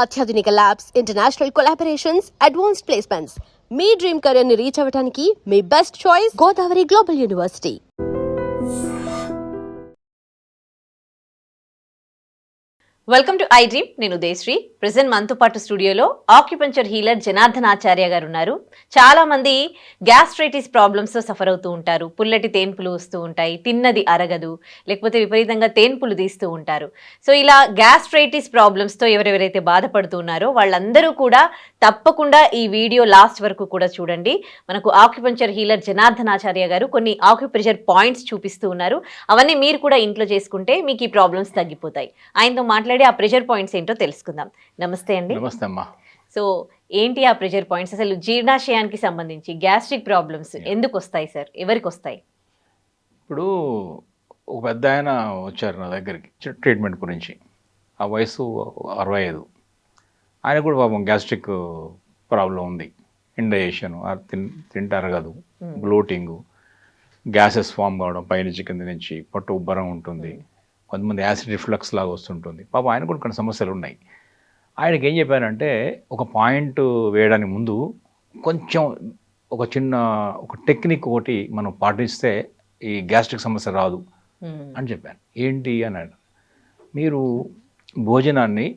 అత్యాధునిక labs, international collaborations, advanced placements. మీ dream career ని రీచ్ అవ్వడానికి మీ best choice Godavari global university. Welcome to I dream. నేను ఉదయశ్రీ. ప్రెసెంట్ మనతో పాటు స్టూడియోలో ఆక్యుపంచర్ హీలర్ జనార్దన్ ఆచార్య గారు ఉన్నారు. చాలా మంది గ్యాస్ట్రైటిస్ ప్రాబ్లమ్స్తో సఫర్ అవుతూ ఉంటారు. పుల్లటి తేన్పులు వస్తూ ఉంటాయి, తిన్నది అరగదు, లేకపోతే విపరీతంగా తేన్పులు తీస్తూ ఉంటారు. సో ఇలా గ్యాస్ట్రైటిస్ ప్రాబ్లమ్స్తో ఎవరెవరైతే బాధపడుతూ ఉన్నారో వాళ్ళందరూ కూడా తప్పకుండా ఈ వీడియో లాస్ట్ వరకు కూడా చూడండి. మనకు ఆక్యుపంచర్ హీలర్ జనార్దన్ ఆచార్య గారు కొన్ని ఆక్యుప్రెషర్ పాయింట్స్ చూపిస్తూ ఉన్నారు. అవన్నీ మీరు కూడా ఇంట్లో చేసుకుంటే మీకు ఈ ప్రాబ్లమ్స్ తగ్గిపోతాయి. ఆయనతో మాట్లాడి ఆ ప్రెషర్ పాయింట్స్ ఏంటో తెలుసుకుందాం. నమస్తే అండి. నమస్తే అమ్మా. సో ఏంటి ఆ ప్రెషర్ పాయింట్స్? అసలు జీర్ణాశయానికి సంబంధించి గ్యాస్ట్రిక్ ప్రాబ్లమ్స్ ఎందుకు వస్తాయి సార్? ఎవరికి వస్తాయి? ఇప్పుడు ఒక పెద్ద ఆయన వచ్చారు నా దగ్గరికి ట్రీట్మెంట్ గురించి. ఆ వయసు 65. ఆయన కూడా పాపం గ్యాస్ట్రిక్ ప్రాబ్లం ఉంది. ఇండైజేషన్, తింటే అరగదు, బ్లోటింగు, గ్యాసెస్ ఫామ్ కావడం, పైనుంచి కింద నుంచి పొట్టు ఉబ్బరం ఉంటుంది, కొంతమంది యాసిడ్ రిఫ్లక్స్ లాగా వస్తుంటుంది. పాపం ఆయన కూడా కొన్ని సమస్యలు ఉన్నాయి. ఆయనకి ఏం చెప్పారంటే ఒక పాయింట్ వేయడానికి ముందు కొంచెం ఒక టెక్నిక్ ఒకటి మనం పాటిస్తే ఈ గ్యాస్ట్రిక్ సమస్య రాదు అని చెప్పాను. ఏంటి అన్నాడు, మీరు భోజనాన్ని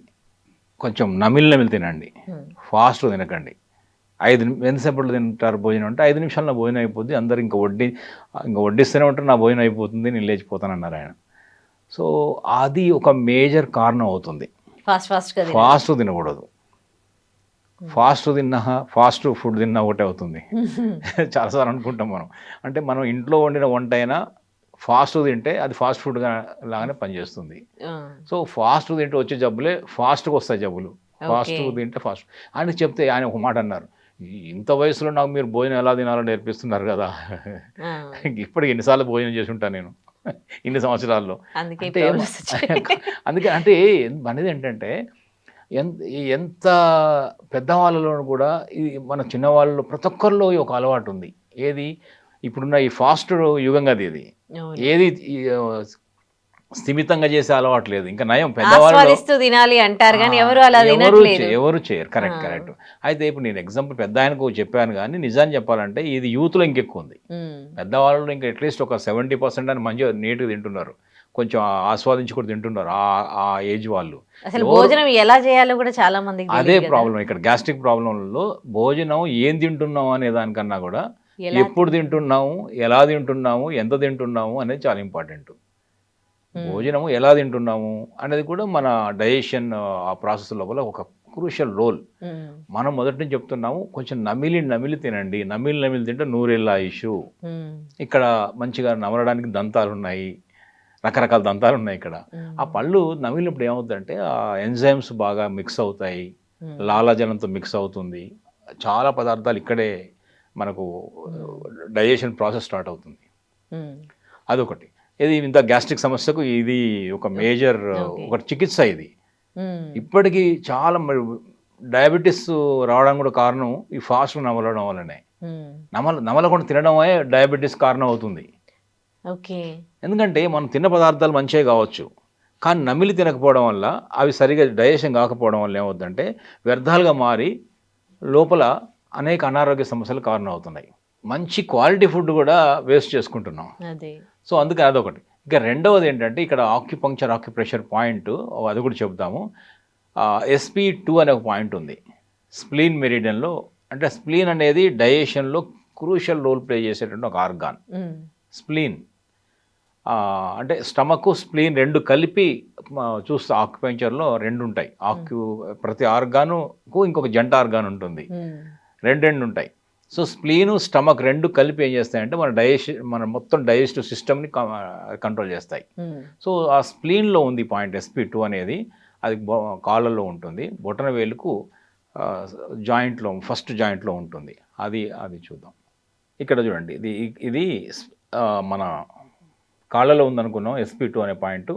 కొంచెం నమిలి తినండి, ఫాస్ట్ తినకండి. ఎంతసేపట్లో తింటారు భోజనం అంటే 5 నిమిషాల్లో భోజనం అయిపోద్ది, అందరు ఇంకా వడ్డిస్తూనే ఉంటారు, నా భోజనం అయిపోతుంది, నేను లేచిపోతానన్నారు ఆయన. సో అది ఒక మేజర్ కారణం అవుతుంది. ఫాస్ట్ తినకూడదు. ఫాస్ట్ ఫుడ్ తిన్నా ఒకటే అవుతుంది. చాలాసార్లు అనుకుంటాం మనం, అంటే మనం ఇంట్లో వండిన వంట అయినా ఫాస్ట్ తింటే అది ఫాస్ట్ ఫుడ్ లాగానే పనిచేస్తుంది. సో ఫాస్ట్ తింటే వచ్చే జబ్బులే ఫాస్ట్గా వస్తాయి జబ్బులు. ఫాస్ట్ తింటే ఫాస్ట్. ఆయనకు చెప్తే ఆయన ఒక మాట అన్నారు, ఇంత వయసులో నాకు మీరు భోజనం ఎలా తినాలో నేర్పిస్తున్నారు కదా, ఇప్పటికి ఎన్నిసార్లు భోజనం చేసి ఉంటాను నేను ఇన్ని సంవత్సరాల్లో. అందుకే అంటే అనేది ఏంటంటే ఎంత పెద్దవాళ్ళలో కూడా ఈ మన చిన్నవాళ్ళలో ప్రతి ఒక్కరిలో ఒక అలవాటు ఉంది. ఏది ఇప్పుడున్న ఈ ఫాస్ట్ యుగం కదా ఇది, ఏది స్థిమితంగా చేసే అలవాటు లేదు. ఇంకా నయం పెద్దవాళ్ళు తినాలి అంటారు కానీ ఎవరు చేయరు. కరెక్ట్. అయితే ఇప్పుడు నేను ఎగ్జాంపుల్ పెద్ద ఆయనకు చెప్పాను, కానీ నిజాన్ని చెప్పాలంటే ఇది యూత్లో ఇంకెక్కువ ఉంది. పెద్దవాళ్ళు ఇంకా అట్లీస్ట్ ఒక 70% అని మంచిగా నీట్గా తింటున్నారు, కొంచెం ఆస్వాదించి కూడా తింటున్నారు ఆ ఏజ్ వాళ్ళు. అసలు భోజనం ఎలా చేయాలో కూడా చాలా మంది అదే ప్రాబ్లం ఇక్కడ గ్యాస్ట్రిక్ ప్రాబ్లంలో. భోజనం ఏం తింటున్నాము అనే దానికన్నా కూడా ఎప్పుడు తింటున్నాము, ఎలా తింటున్నాము, ఎంత తింటున్నాము అనేది చాలా ఇంపార్టెంట్. భోజనము ఎలా తింటున్నాము అనేది కూడా మన డైజెషన్ ఆ ప్రాసెస్ లోపల ఒక క్రూషియల్ రోల్. మనం మొదటి నుంచి చెప్తున్నాము, కొంచెం నమిలి తినండి. నమిలి తింటే 100 ఏళ్ళ ఆయుష్. ఇక్కడ మంచిగా నమలడానికి దంతాలు ఉన్నాయి, రకరకాల దంతాలు ఉన్నాయి ఇక్కడ. ఆ పళ్ళు నమిలినప్పుడు ఏమవుతుందంటే ఆ ఎంజైమ్స్ బాగా మిక్స్ అవుతాయి, లాలాజలంతో మిక్స్ అవుతుంది, చాలా పదార్థాలు ఇక్కడే మనకు డైజెషన్ ప్రాసెస్ స్టార్ట్ అవుతుంది. అదొకటి. ఇది ఇంత గ్యాస్ట్రిక్ సమస్యకు ఇది ఒక మేజర్ ఒక చికిత్స. ఇది ఇప్పటికీ చాలా డయాబెటీస్ రావడానికి కూడా కారణం ఈ ఫాస్ట్ నమలడం వల్లనే. నమలకుండా తినడమే డయాబెటీస్ కారణం అవుతుంది. ఎందుకంటే మనం తిన్న పదార్థాలు మంచిగా కావచ్చు, కానీ నమిలి తినకపోవడం వల్ల అవి సరిగా డైజెషన్ కాకపోవడం వల్ల ఏమవుతుందంటే వ్యర్థాలుగా మారి లోపల అనేక అనారోగ్య సమస్యలు కారణం అవుతున్నాయి. మంచి క్వాలిటీ ఫుడ్ కూడా వేస్ట్ చేసుకుంటున్నాం. సో అందుకని అదొకటి. ఇక రెండవది ఏంటంటే ఇక్కడ ఆక్యుప్రెషర్ పాయింట్, అది కూడా చెబుతాము. SP2 అనే ఒక పాయింట్ ఉంది స్ప్లీన్ మెరిడియన్లో. అంటే స్ప్లీన్ అనేది డైజెషన్లో క్రూషియల్ రోల్ ప్లే చేసేటువంటి ఒక ఆర్గాన్. స్ప్లీన్ అంటే స్టమక్, స్ప్లీన్ రెండు కలిపి చూస్తే ఆక్యుపంచర్లో 2 ఉంటాయి. ప్రతి ఆర్గానుకు ఇంకొక జంట ఆర్గాన్ ఉంటుంది, 2 ఉంటాయి. సో స్ప్లీను, స్టమక్ 2 కలిపి ఏం చేస్తాయంటే మన మొత్తం డైజెస్టివ్ సిస్టమ్ని కంట్రోల్ చేస్తాయి. సో ఆ స్ప్లీన్లో ఉంది పాయింట్ SP2 అనేది. అది కాళ్ళల్లో ఉంటుంది, బొటన వేలుకు జాయింట్లో, ఫస్ట్ జాయింట్లో ఉంటుంది. అది చూద్దాం. ఇక్కడ చూడండి, ఇది మన కాళ్ళలో ఉందనుకున్నాం. SP2 అనే పాయింట్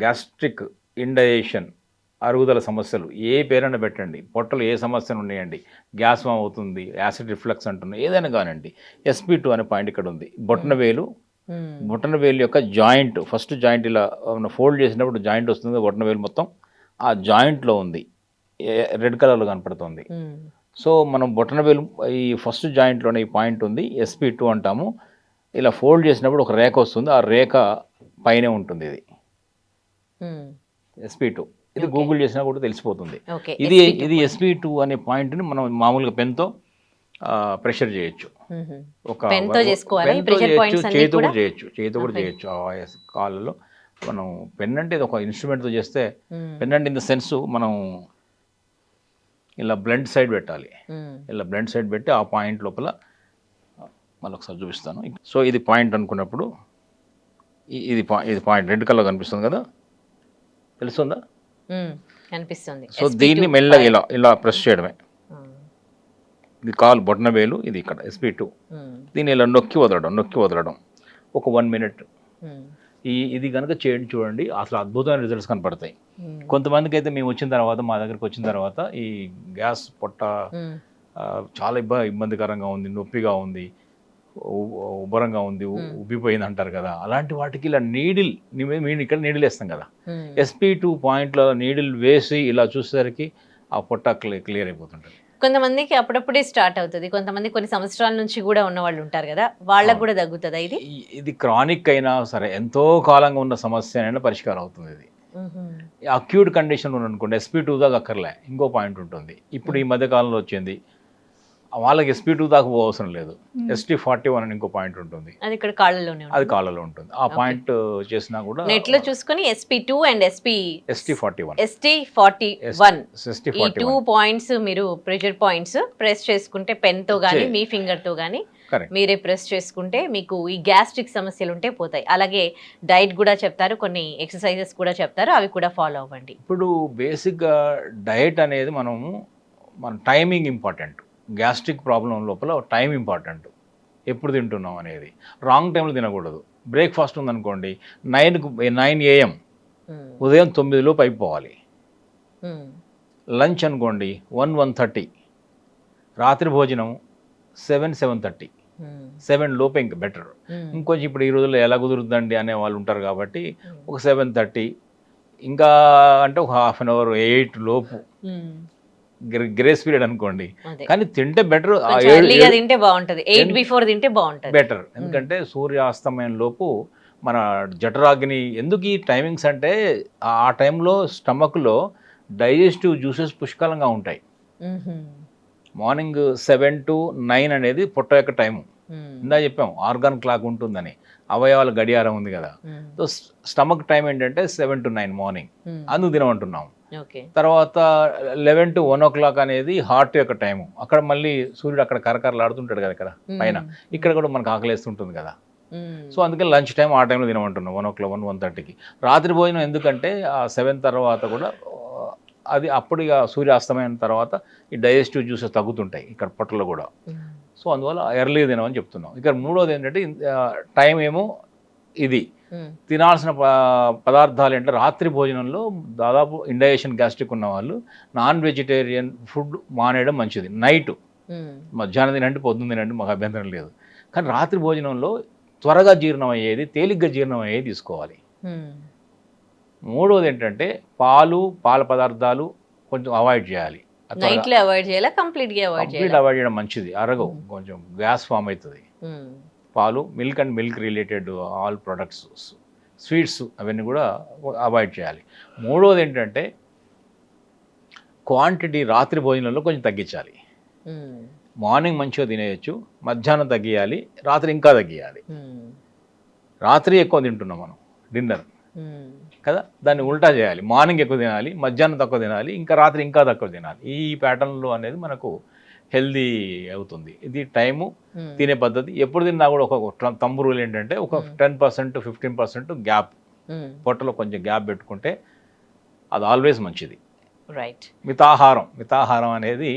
గ్యాస్ట్రిక్ ఇండైజేషన్, అరుగుదల సమస్యలు ఏ పేరైనా పెట్టండి, పొట్టలు ఏ సమస్యలు ఉన్నాయండి, గ్యాస్ ఫామ్ అవుతుంది, యాసిడ్ రిఫ్లక్స్ అంటున్నాయి, ఏదైనా కానివ్వండి, SP2 అనే పాయింట్ ఇక్కడ ఉంది. బొటన వేలు యొక్క జాయింట్, ఫస్ట్ జాయింట్ ఇలా ఫోల్డ్ చేసినప్పుడు జాయింట్ వస్తుంది, బొటన వేలు మొత్తం ఆ జాయింట్లో ఉంది. రెడ్ కలర్లో కనపడుతుంది. సో మనం బొటనవేలు ఈ ఫస్ట్ జాయింట్లోనే ఈ పాయింట్ ఉంది, SP2 అంటాము. ఇలా ఫోల్డ్ చేసినప్పుడు ఒక రేఖ వస్తుంది, ఆ రేఖ పైనే ఉంటుంది. ఇది SP2. ఇది గూగుల్ చేసినా కూడా తెలిసిపోతుంది. ఇది SP2 అనే పాయింట్ని మనం మామూలుగా పెన్తో ప్రెషర్ చేయొచ్చు. ఒక చేతితో కూడా చేయొచ్చు. కాళ్ళలో మనం పెన్ అంటే ఇది ఒక ఇన్స్ట్రుమెంట్తో చేస్తే, పెన్ అంటే ఇన్ ద సెన్స్ మనం ఇలా బ్లెండ్ సైడ్ పెట్టాలి. ఇలా బ్లెండ్ సైడ్ పెట్టి ఆ పాయింట్ లోపల మళ్ళీ ఒకసారి చూపిస్తాను. సో ఇది పాయింట్ అనుకున్నప్పుడు ఇది పాయింట్ రెడ్ కలర్ కనిపిస్తుంది కదా, తెలుస్తుందా? కనిపిస్తుంది. సో దీన్ని మెల్లగా ఇలా ప్రెస్ చేయడమే. ఇది కాలు బొటనవేలు, ఇది ఇక్కడ SP2. దీన్ని ఇలా నొక్కి వదలడం ఒక 1 minute. ఇది కనుక చేయండి చూడండి, అసలు అద్భుతమైన రిజల్ట్స్ కనపడతాయి. కొంతమందికి అయితే మేము వచ్చిన తర్వాత, మా దగ్గరికి వచ్చిన తర్వాత ఈ గ్యాస్ పొట్ట చాలా ఇబ్బందికరంగా ఉంది, నొప్పిగా ఉంది, ఉబ్బరంగా ఉంది, ఉబ్బిపోయింది అంటారు కదా. అలాంటి వాటికి ఇలా మేము ఇక్కడ నీడిల్ వేస్తాం కదా, SP2 పాయింట్లో నీడిల్ వేసి ఇలా చూసేసరికి ఆ పొట్ట క్లియర్ అయిపోతుంటుంది. కొంతమందికి అప్పుడప్పుడే స్టార్ట్ అవుతుంది, కొంతమంది కొన్ని సంవత్సరాల నుంచి కూడా ఉన్న వాళ్ళు ఉంటారు కదా, వాళ్ళకు కూడా తగ్గుతుందా ఇది? ఇది క్రానిక్ అయినా సరే, ఎంతో కాలంగా ఉన్న సమస్య అయినా పరిష్కారం అవుతుంది. ఇది అక్యూట్ కండిషన్ అనుకోండి, SP2 దాకా అక్కర్లే, ఇంకో పాయింట్ ఉంటుంది. ఇప్పుడు ఈ మధ్య కాలంలో వచ్చింది, వాళ్ళకి SP2 దాకా అవసరం లేదు, ST41 అని ఇంకో పాయింట్ ఉంటుంది. అది ఇక్కడ కాళ్ళలోనే, అది కాళ్ళలో ఉంటుంది. ఆ పాయింట్ చేసినా కూడా నెట్ లో చూసుకొని SP2 అండ్ ST41 ఈ 2 పాయింట్స్ మీరు ప్రెషర్ పాయింట్స్ ప్రెస్ చేసుకుంటే, పెన్ తో గానీ మీ ఫింగర్ తో గానీ మీరే ప్రెస్ చేసుకుంటే మీకు ఈ గ్యాస్ట్రిక్ సమస్యలు ఉంటే పోతాయి. అలాగే డైట్ కూడా చెప్తారు, కొన్ని ఎక్సర్సైజెస్ కూడా చెప్తారు, అవి కూడా ఫాలో అవ్వండి. ఇప్పుడు బేసిక్గా డైట్ అనేది మన టైమింగ్ ఇంపార్టెంట్. గ్యాస్ట్రిక్ ప్రాబ్లం లోపల టైం ఇంపార్టెంట్, ఎప్పుడు తింటున్నాం అనేది. రాంగ్ టైంలో తినకూడదు. బ్రేక్ఫాస్ట్ ఉందనుకోండి 9 AM, ఉదయం 9 లోపు అయిపోవాలి. లంచ్ అనుకోండి 1-1:30, రాత్రి భోజనం 7-7:30, 7 లోపే ఇంకా బెటర్. ఇంకొంచెం ఇప్పుడు ఈ రోజుల్లో ఎలా కుదురుతుందండి అనే వాళ్ళు ఉంటారు కాబట్టి ఒక 7:30, ఇంకా అంటే ఒక 1/2 hour 8 లోపు గ్రేస్ పీరియడ్ అనుకోండి. కానీ తింటే బెటర్, తింటే బాగుంటుంది, 8 బిఫోర్ తింటే బాగుంటుంది, బెటర్. ఎందుకంటే సూర్యాస్తమయం లోపు మన జఠరాగ్ని, ఎందుకు ఈ టైమింగ్స్ అంటే ఆ టైంలో స్టమక్లో డైజెస్టివ్ జ్యూసెస్ పుష్కలంగా ఉంటాయి. మార్నింగ్ 7 to 9 అనేది పొట్ట యొక్క టైము. ఇందా చెప్పాం ఆర్గాన్ క్లాక్ ఉంటుందని, అవయవాల గడియారం ఉంది కదా. సో స్టమక్ టైం ఏంటంటే 7 to 9 మార్నింగ్, అందుకు తినమంటున్నాం. తర్వాత 11 to 1 o'clock అనేది హార్ట్ యొక్క టైము. అక్కడ మళ్ళీ సూర్యుడు అక్కడ కరకరలాడుతుంటాడు కదా ఇక్కడ పైన, ఇక్కడ కూడా మనకు ఆకలేస్తుంటుంది కదా. సో అందుకని లంచ్ టైం ఆ టైంలో తినమంటున్నాం 1 o'clock 1-1:30కి. రాత్రి భోజనం ఎందుకంటే ఆ 7 తర్వాత కూడా అది అప్పుడు ఇక సూర్యాస్తమయం తర్వాత ఈ డైజెస్టివ్ జ్యూసెస్ తగ్గుతుంటాయి ఇక్కడ పొట్టలో కూడా. సో అందువల్ల ఎర్లీ తినమని చెప్తున్నాం. ఇక్కడ మూడోది ఏంటంటే టైం ఏమో ఇది తినాల్సిన పదార్థాలు ఏంటంటే, రాత్రి భోజనంలో దాదాపు ఇండైజెషన్ గ్యాస్ట్రిక్ ఉన్న వాళ్ళు నాన్ వెజిటేరియన్ ఫుడ్ మానేయడం మంచిది. నైట్ మధ్యాహ్నం తినండి, పొద్దున్న తినండి, మాకు అభ్యంతరం లేదు. కానీ రాత్రి భోజనంలో త్వరగా జీర్ణం అయ్యేది, తేలిగ్గా జీర్ణం అయ్యేది తీసుకోవాలి. మూడోది ఏంటంటే పాల పదార్థాలు కొంచెం అవాయిడ్ చేయాలి. కంప్లీట్ అవాయిడ్ చేయడం మంచిది, అరగవు, కొంచెం గ్యాస్ ఫామ్ అవుతుంది. పాలు, milk and milk related all products, sweets అవన్నీ కూడా అవాయిడ్ చేయాలి. మూడోది ఏంటంటే క్వాంటిటీ రాత్రి భోజనంలో కొంచెం తగ్గించాలి. మార్నింగ్ మంచిగా తినేయచ్చు, మధ్యాహ్నం తగ్గియాలి, రాత్రి ఇంకా తగ్గియాలి. రాత్రి ఎక్కువ తింటున్నాం మనం డిన్నర్ కదా, దాన్ని ఉల్టా చేయాలి. మార్నింగ్ ఎక్కువ తినాలి, మధ్యాహ్నం తక్కువ తినాలి, ఇంకా రాత్రి ఇంకా తక్కువ తినాలి. ఈ ప్యాటర్న్లో అనేది మనకు హెల్దీ అవుతుంది. ఇది టైము, తినే పద్ధతి. ఎప్పుడు తిన్నా కూడా ఒక తంబు రూల్ ఏంటంటే ఒక 10% to 15% గ్యాప్, పొట్టలో కొంచెం గ్యాప్ పెట్టుకుంటే అది ఆల్వేస్ మంచిది. రైట్. మితాహారం అనేది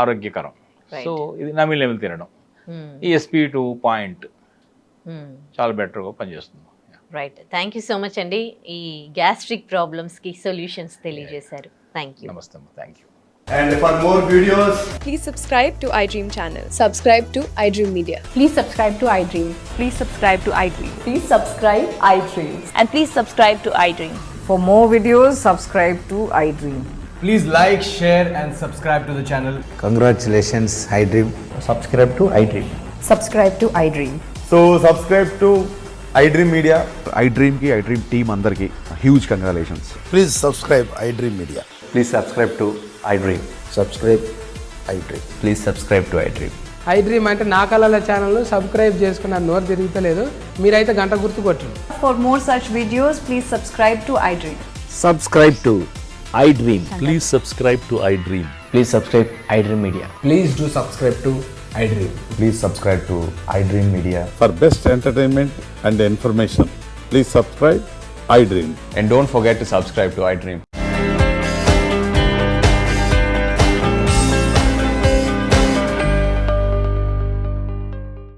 ఆరోగ్యకరం. సో ఇది నమిలి తినడం, ఈ SP2 పాయింట్ చాలా బెటర్గా పనిచేస్తుంది. Right. Thank you so much అండి, ఈ గ్యాస్ట్రిక్ ప్రాబ్లమ్స్కి సొల్యూషన్స్ తెలియజేశారు. Thank you. నమస్తే, thank you. And for more videos, please subscribe to iDream channel. Subscribe to iDream Media. Please subscribe to iDream. Please subscribe to iDream. Please subscribe iDream. And please subscribe to iDream. For more videos, subscribe to iDream. Please like, share, and subscribe to the channel. Congratulations, iDream. Subscribe to iDream. Subscribe to iDream. So subscribe to iDream Media. iDream ki iDream team andarki huge congratulations. Please subscribe iDream Media. Please subscribe to iDream. Subscribe iDream. Please subscribe to iDream. iDream అంటే నా కళల channel subscribe చేసుకున్న నోరు తిరుగుతలేదు మీరైతే గంట గుర్తు కొట్టండి. For more such videos, please subscribe to iDream. Subscribe to iDream. Please subscribe to iDream. Please subscribe iDream Media. Please do subscribe to iDream. Please subscribe to iDream Media. For best entertainment and information, please subscribe iDream. And don't forget to subscribe to iDream.